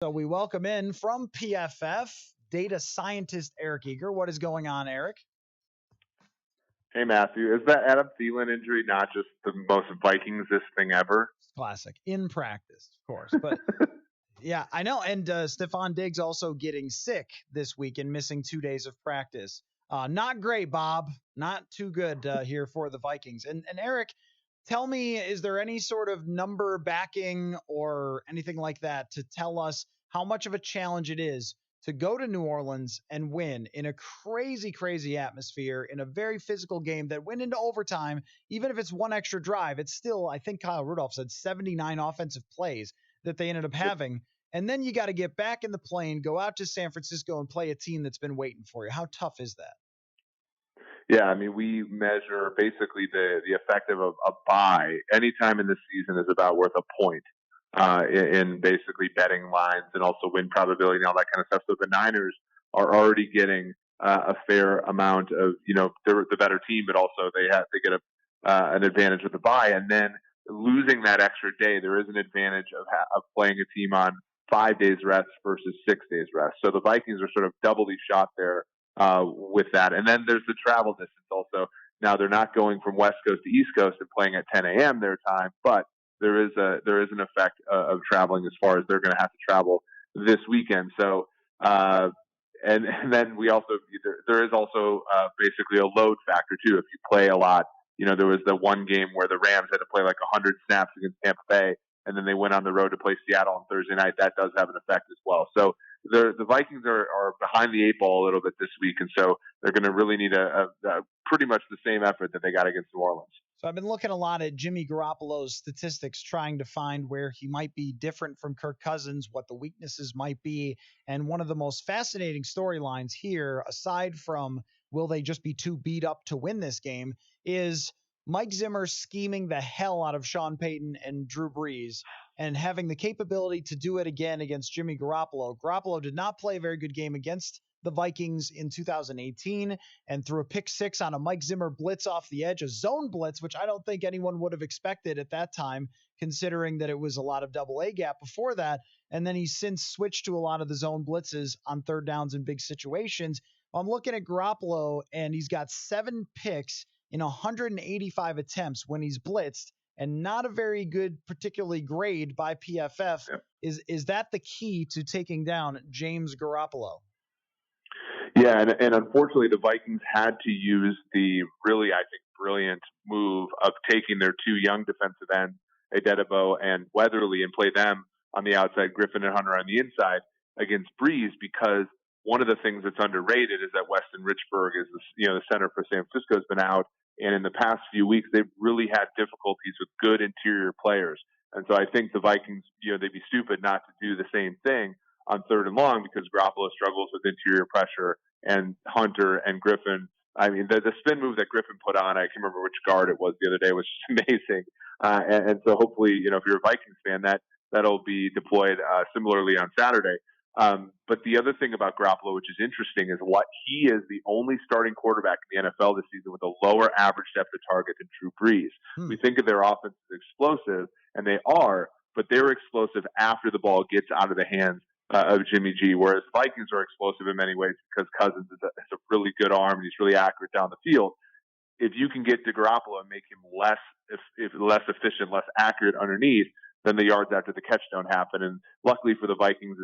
So we welcome in from PFF data scientist Eric Eager. What is going on, Eric? Hey, Matthew, is that Adam Thielen injury not just the most Vikings-ist thing ever? Classic. In practice, of course. But yeah, I know. And Stephon Diggs also getting sick this week and missing 2 days of practice. Not great, Bob. Not too good here for the Vikings. And Eric, tell me, is there any sort of number backing or anything like that to tell us how much of a challenge it is to go to New Orleans and win in a crazy, crazy atmosphere in a very physical game that went into overtime? Even if it's one extra drive, it's still, I think Kyle Rudolph said 79 offensive plays that they ended up having. And then you got to get back in the plane, go out to San Francisco and play a team that's been waiting for you. How tough is that? Yeah, I mean, we measure basically the effect of a bye anytime in the season is about worth a point in basically betting lines and also win probability and all that kind of stuff. So the Niners are already getting a fair amount of, they're the better team, but also they get an advantage with the bye. And then losing that extra day, there is an advantage of playing a team on 5 days rest versus 6 days rest. So the Vikings are sort of doubly shot there with that. And then there's the travel distance also. Now they're not going from West Coast to East Coast and playing at 10 a.m. their time, but there is an effect of traveling as far as they're going to have to travel this weekend. So and then we also there is also basically a load factor too. If you play a lot, there was the one game where the Rams had to play like 100 snaps against Tampa Bay, and then they went on the road to play Seattle on Thursday night. That does have an effect as well. So the Vikings are behind the eight ball a little bit this week, and so they're going to really need a pretty much the same effort that they got against New Orleans. So I've been looking a lot at Jimmy Garoppolo's statistics, trying to find where he might be different from Kirk Cousins, what the weaknesses might be. And one of the most fascinating storylines here, aside from will they just be too beat up to win this game, is Mike Zimmer scheming the hell out of Sean Payton and Drew Brees and having the capability to do it again against Jimmy Garoppolo. Garoppolo did not play a very good game against the Vikings in 2018 and threw a pick six on a Mike Zimmer blitz off the edge, a zone blitz, which I don't think anyone would have expected at that time, considering that it was a lot of double A gap before that. And then he's since switched to a lot of the zone blitzes on third downs in big situations. I'm looking at Garoppolo, and he's got 7 picks in 185 attempts when he's blitzed, and not a very good, particularly grade by PFF. Yep. Is that the key to taking down James Garoppolo? Yeah, and unfortunately, the Vikings had to use the really, I think, brilliant move of taking their 2 young defensive ends, Adedebo and Weatherly, and play them on the outside, Griffin and Hunter on the inside against Brees, because one of the things that's underrated is that Weston Richburg is the center for San Francisco has been out, and in the past few weeks they've really had difficulties with good interior players, and so I think the Vikings, they'd be stupid not to do the same thing on third and long, because Garoppolo struggles with interior pressure, and Hunter and Griffin. I mean, the spin move that Griffin put on, I can't remember which guard it was the other day, was just amazing. And so hopefully, if you're a Vikings fan, that'll be deployed similarly on Saturday. But the other thing about Garoppolo, which is interesting, is he is the only starting quarterback in the NFL this season with a lower average depth of target than Drew Brees. We think of their offense as explosive, and they are, but they're explosive after the ball gets out of the hands of Jimmy G, whereas Vikings are explosive in many ways because Cousins has a really good arm and he's really accurate down the field. If you can get to Garoppolo and make him less efficient, less accurate underneath, then the yards after the catch don't happen. And luckily for the Vikings,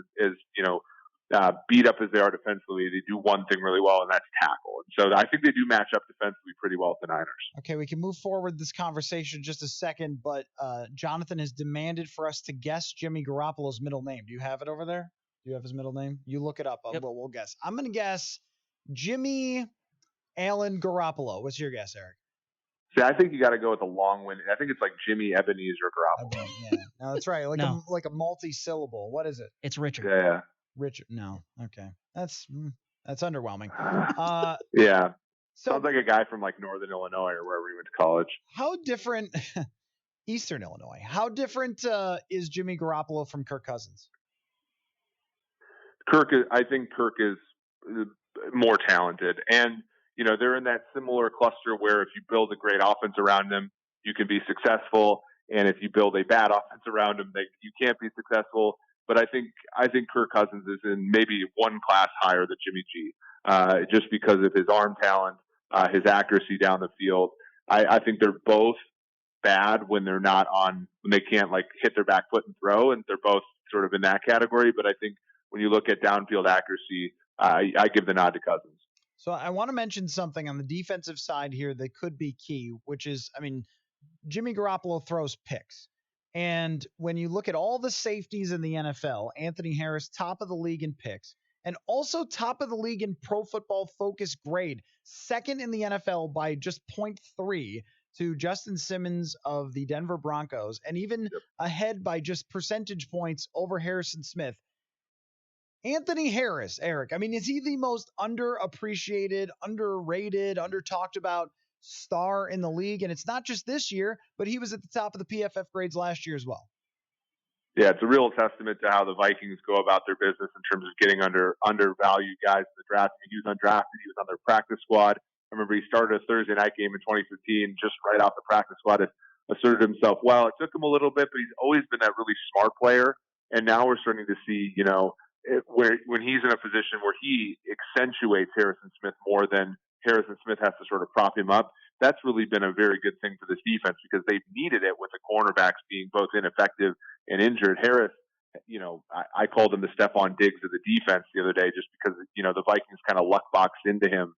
beat up as they are defensively, they do one thing really well, and that's tackle. And so I think they do match up defensively pretty well with the Niners. Okay, we can move forward this conversation just a second, but Jonathan has demanded for us to guess Jimmy Garoppolo's middle name. Do you have it over there? Do you have his middle name? You look it up. Yep. We'll guess. I'm going to guess Jimmy Allen Garoppolo. What's your guess, Eric? See, I think you got to go with the long one. I think it's like Jimmy Ebenezer Garoppolo. Okay, yeah, no, that's right. Like a multi-syllable. What is it? It's Richard. Yeah. Richard. No. Okay. That's underwhelming. Yeah. Sounds like a guy from like Northern Illinois or wherever he went to college. How different Eastern Illinois. How different is Jimmy Garoppolo from Kirk Cousins? I think Kirk is more talented, and they're in that similar cluster where if you build a great offense around them, you can be successful, and if you build a bad offense around them, you can't be successful. But I think Kirk Cousins is in maybe one class higher than Jimmy G, just because of his arm talent, his accuracy down the field. I think they're both bad when they can't like hit their back foot and throw, and they're both sort of in that category. But I think when you look at downfield accuracy, I give the nod to Cousins. So I want to mention something on the defensive side here that could be key, which is, I mean, Jimmy Garoppolo throws picks. And when you look at all the safeties in the NFL, Anthony Harris, top of the league in picks, and also top of the league in pro football focus grade, second in the NFL by just zero 0.3 to Justin Simmons of the Denver Broncos, and even Yep. ahead by just percentage points over Harrison Smith. Anthony Harris, Eric, I mean, is he the most underappreciated, underrated, undertalked about star in the league? And it's not just this year, but he was at the top of the PFF grades last year as well. Yeah, it's a real testament to how the Vikings go about their business in terms of getting undervalued guys in the draft. He was undrafted. He was on their practice squad. I remember he started a Thursday night game in 2015, just right off the practice squad. Asserted himself well. It took him a little bit, but he's always been that really smart player. And now we're starting to see, where when he's in a position where he accentuates Harrison Smith more than Harrison Smith has to sort of prop him up. That's really been a very good thing for this defense because they've needed it with the cornerbacks being both ineffective and injured. Harris, I called him the Stephon Diggs of the defense the other day just because, the Vikings kind of luck boxed into him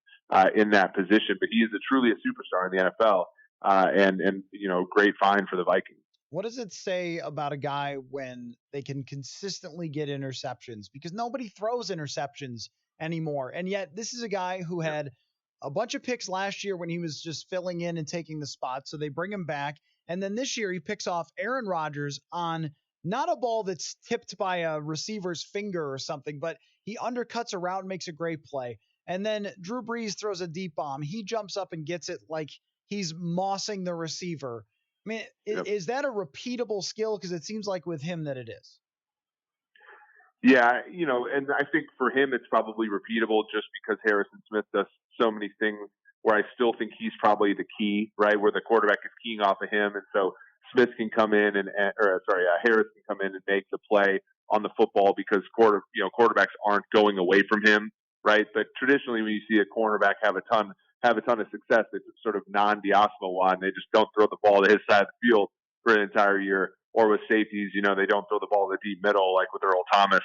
in that position. But he is truly a superstar in the NFL and great find for the Vikings. What does it say about a guy when they can consistently get interceptions? Because nobody throws interceptions anymore. And yet, this is a guy who had a bunch of picks last year when he was just filling in and taking the spot. So they bring him back. And then this year, he picks off Aaron Rodgers on not a ball that's tipped by a receiver's finger or something, but he undercuts a route and makes a great play. And then Drew Brees throws a deep bomb. He jumps up and gets it like he's mossing the receiver. I mean, Yep. is that a repeatable skill? Because it seems like with him that it is. Yeah, and I think for him it's probably repeatable just because Harrison Smith does so many things where I still think he's probably the key, right? Where the quarterback is keying off of him, and so Smith can come in Harris can come in and make the play on the football because quarterbacks aren't going away from him, right? But traditionally, when you see a cornerback have a ton of success, it's sort of non-Diosmo one. They just don't throw the ball to his side of the field for an entire year. Or with safeties, they don't throw the ball to the deep middle like with Earl Thomas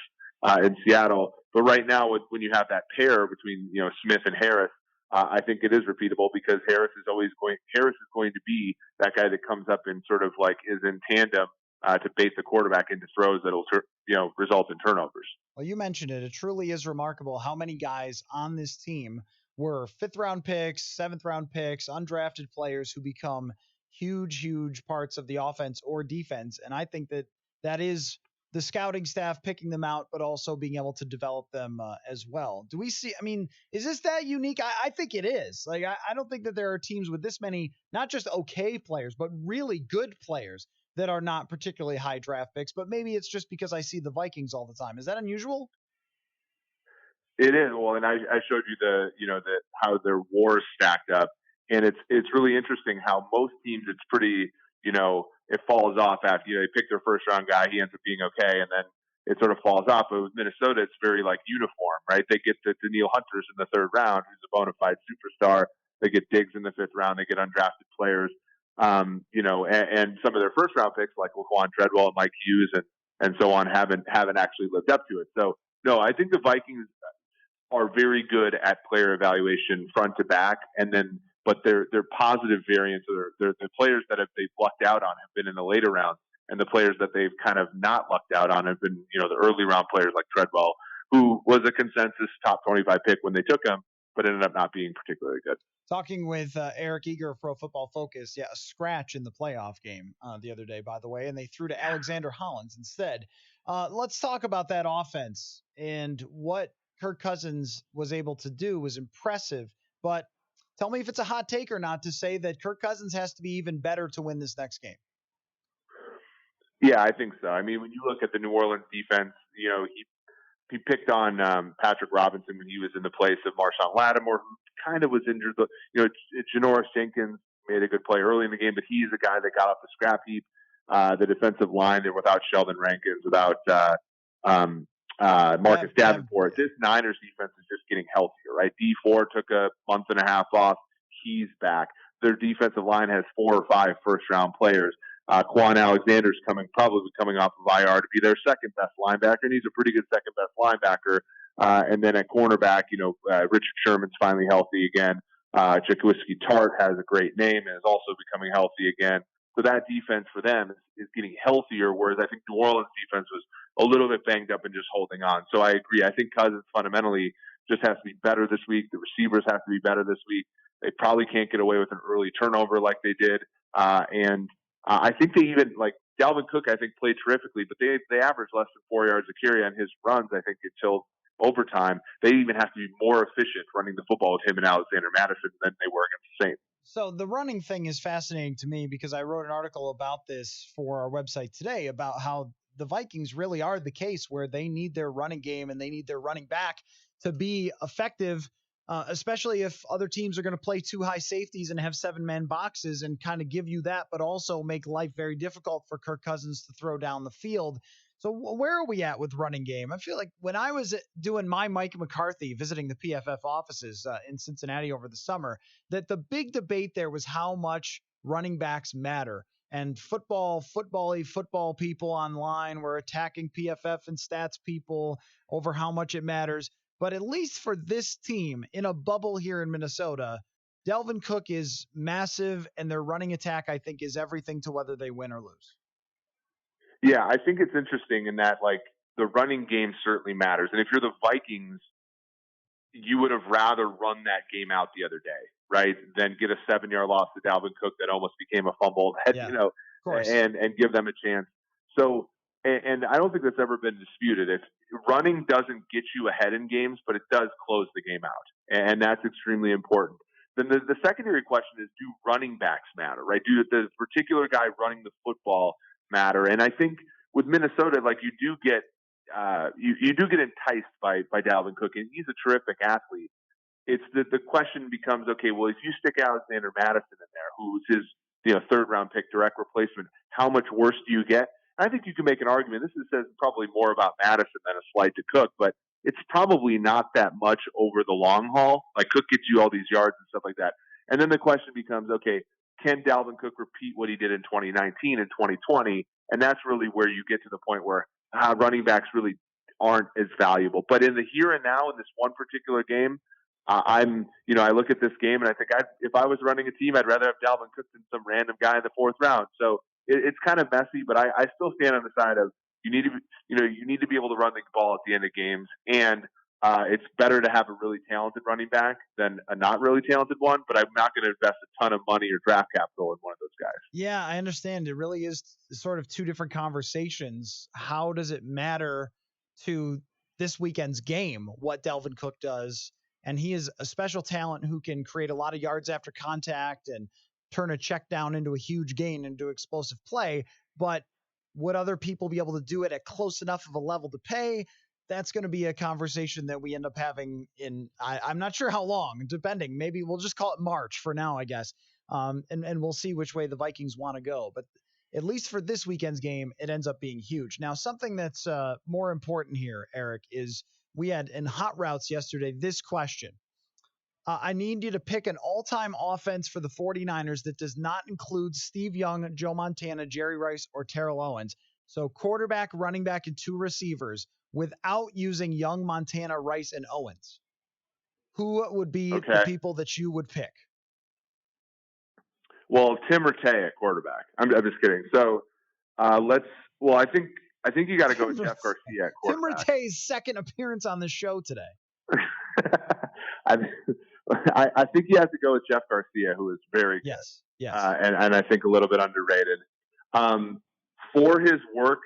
in Seattle. But right now, when you have that pair between Smith and Harris, I think it is repeatable because Harris is going to be that guy that comes up and sort of like is in tandem to bait the quarterback into throws that'll result in turnovers. Well, you mentioned it. It truly is remarkable how many guys on this team were fifth round picks, seventh round picks, undrafted players who become huge, huge parts of the offense or defense. And I think that that is the scouting staff picking them out, but also being able to develop them as well. Do we see? I mean, is this that unique? I think it is. Like, I don't think that there are teams with this many, not just okay players, but really good players that are not particularly high draft picks. But maybe it's just because I see the Vikings all the time. Is that unusual? It is well, and I showed you how their wars stacked up, and it's really interesting how most teams it's pretty it falls off after they pick their first round guy, he ends up being okay, and then it sort of falls off. But with Minnesota, it's very like uniform, right? They get to Daniil Hunters in the third round, who's a bona fide superstar. They get Diggs in the fifth round. They get undrafted players, and some of their first round picks like Laquan Treadwell and Mike Hughes and so on haven't actually lived up to it. So no, I think the Vikings are very good at player evaluation front to back, and then but their positive variants or the players that they've lucked out on have been in the later rounds, and the players that they've kind of not lucked out on have been the early round players like Treadwell, who was a consensus top 25 pick when they took him, but ended up not being particularly good. Talking with Eric Eager of Pro Football Focus, yeah, a scratch in the playoff game the other day, by the way, and they threw to Alexander Hollins instead. Let's talk about that offense and what Kirk Cousins was able to do was impressive. But tell me if it's a hot take or not to say that Kirk Cousins has to be even better to win this next game. Yeah, I think so. I mean, when you look at the New Orleans defense, he picked on Patrick Robinson when he was in the place of Marshawn Lattimore, who kind of was injured. Janoris Jenkins made a good play early in the game, but he's the guy that got off the scrap heap. The defensive line, they're without Sheldon Rankins, without Marcus Davenport. Yeah. This Niners defense is just getting healthier, right? D4 took a month and a half off. He's back. Their defensive line has 4 or 5 first-round players. Quan Alexander's probably coming off of IR to be their second best linebacker, and he's a pretty good second best linebacker. And then at cornerback, Richard Sherman's finally healthy again. Jaquiski Tart has a great name and is also becoming healthy again. So that defense for them is getting healthier, whereas I think New Orleans defense was a little bit banged up and just holding on. So I agree. I think Cousins fundamentally just has to be better this week. The receivers have to be better this week. They probably can't get away with an early turnover like they did. And I think they even, like, Dalvin Cook, I think, played terrifically, but they averaged less than 4 yards a carry on his runs, I think, until overtime. They even have to be more efficient running the football with him and Alexander Madison than they were against the Saints. So the running thing is fascinating to me because I wrote an article about this for our website today about how the Vikings really are the case where they need their running game and they need their running back to be effective, especially if other teams are going to play 2 high safeties and have 7-man boxes and kind of give you that, but also make life very difficult for Kirk Cousins to throw down the field. So where are we at with running game? I feel like when I was doing my Mike McCarthy visiting the PFF offices in Cincinnati over the summer, that the big debate there was how much running backs matter. And football people online were attacking PFF and stats people over how much it matters. But at least for this team in a bubble here in Minnesota, Dalvin Cook is massive, and their running attack, I think, is everything to whether they win or lose. Yeah, I think it's interesting in that, like, the running game certainly matters. And if you're the Vikings, you would have rather run that game out the other day, right, than get a 7-yard loss to Dalvin Cook that almost became a fumble, Yeah, and give them a chance. So, and I don't think that's ever been disputed. If running doesn't get you ahead in games, but it does close the game out, and that's extremely important. Then the secondary question is, do running backs matter, right? Do the particular guy running the football matter? And I think with Minnesota, like, you do get you do get enticed by Dalvin Cook, and he's a terrific athlete. It's the question becomes, okay, well, if you stick Alexander Madison in there, who's his 3rd-round pick direct replacement, how much worse do you get? I think you can make an argument. This says probably more about Madison than a slight to Cook, but it's probably not that much over the long haul. Like, Cook gets you all these yards and stuff like that. And then the question becomes, okay, can Dalvin Cook repeat what he did in 2019 and 2020? And that's really where you get to the point where running backs really aren't as valuable. But in the here and now, in this one particular game, I look at this game and I think if I was running a team, I'd rather have Dalvin Cook than some random guy in the 4th round. So it's kind of messy, but I still stand on the side of you need to be able to run the ball at the end of games, and it's better to have a really talented running back than a not really talented one. But I'm not going to invest a ton of money or draft capital in one of those guys. Yeah, I understand. It really is sort of 2 different conversations. How does it matter to this weekend's game what Dalvin Cook does? And he is a special talent who can create a lot of yards after contact and turn a check down into a huge gain into explosive play. But would other people be able to do it at close enough of a level to pay? That's going to be a conversation that we end up having I'm not sure how long, depending. Maybe we'll just call it March for now, I guess. And we'll see which way the Vikings want to go. But at least for this weekend's game, it ends up being huge. Now, something that's more important here, Eric, is we had in Hot Routes yesterday this question. I need you to pick an all-time offense for the 49ers that does not include Steve Young, Joe Montana, Jerry Rice, or Terrell Owens. So quarterback, running back, and 2 receivers without using Young, Montana, Rice, and Owens. Who would be the people that you would pick? Well, Tim Rattay at quarterback. I'm just kidding. So I think you got to go with Jeff Garcia at quarterback. Tim Rattay's second appearance on the show today. I think you have to go with Jeff Garcia, who is very good. Yes. And I think a little bit underrated. For his work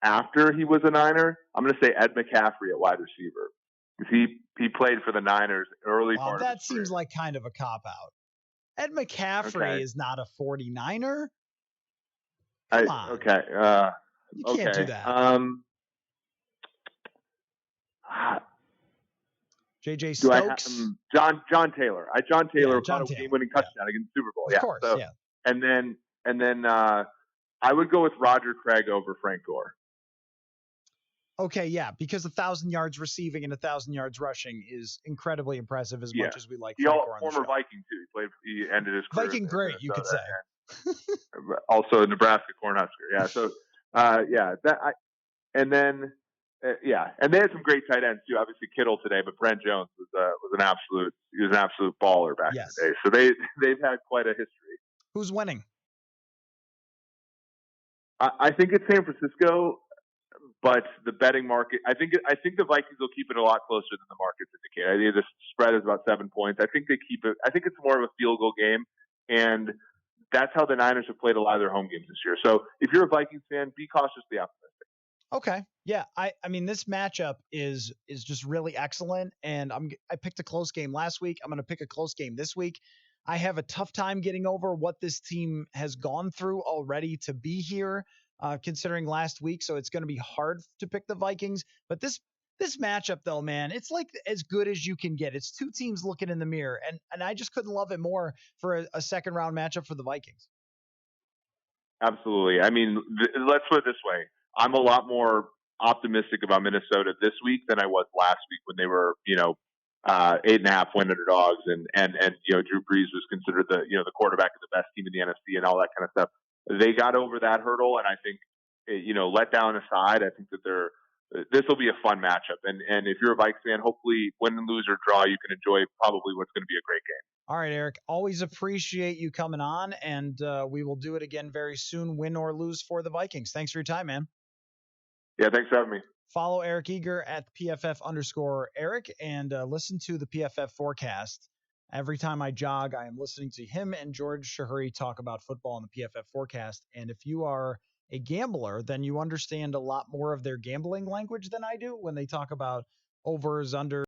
after he was a Niner, I'm going to say Ed McCaffrey at wide receiver. Because he played for the Niners early part of his career. That seems like kind of a cop-out. Ed McCaffrey is not a 49er. Come on. Okay. You can't do that. JJ Stokes. John Taylor. John Taylor caught a game-winning touchdown against the Super Bowl. Of course, so, yeah. And then I would go with Roger Craig over Frank Gore. Okay, yeah, because 1,000 yards receiving and 1,000 yards rushing is incredibly impressive. As Yeah. much as we like He all Franco on the former show, Viking too. He ended his career Viking in great, you could Minnesota, say. and also a Nebraska Cornhusker. Yeah. So yeah, and then yeah, and they had some great tight ends too. Obviously Kittle today, but Brent Jones was an absolute he was an absolute baller back in the Yes. day. So they've had quite a history. Who's winning? I think it's San Francisco, but the betting market, I think the Vikings will keep it a lot closer than the markets indicate. I think the spread is about 7 points. I think they keep it. I think it's more of a field goal game, and that's how the Niners have played a lot of their home games this year. So if you're a Vikings fan, be cautiously optimistic. Okay. Yeah, I mean this matchup is just really excellent, and I picked a close game last week. I'm going to pick a close game this week. I have a tough time getting over what this team has gone through already to be here, considering last week. So it's going to be hard to pick the Vikings. But this matchup though, man, it's like as good as you can get. It's two teams looking in the mirror, and I just couldn't love it more for a second round matchup for the Vikings. Absolutely. I mean, let's put it this way: I'm a lot more optimistic about Minnesota this week than I was last week when they were, 8.5 win underdogs, and Drew Brees was considered the quarterback of the best team in the NFC and all that kind of stuff. They got over that hurdle, and I think, let down aside, I think that this will be a fun matchup. And if you're a Vikes fan, hopefully win, lose, or draw, you can enjoy probably what's going to be a great game. All right, Eric. Always appreciate you coming on, and we will do it again very soon, win or lose for the Vikings. Thanks for your time, man. Yeah, thanks for having me. Follow Eric Eager at PFF_Eric and listen to the PFF forecast. Every time I jog, I am listening to him and George Shahuri talk about football in the PFF forecast. And if you are a gambler, then you understand a lot more of their gambling language than I do when they talk about overs, under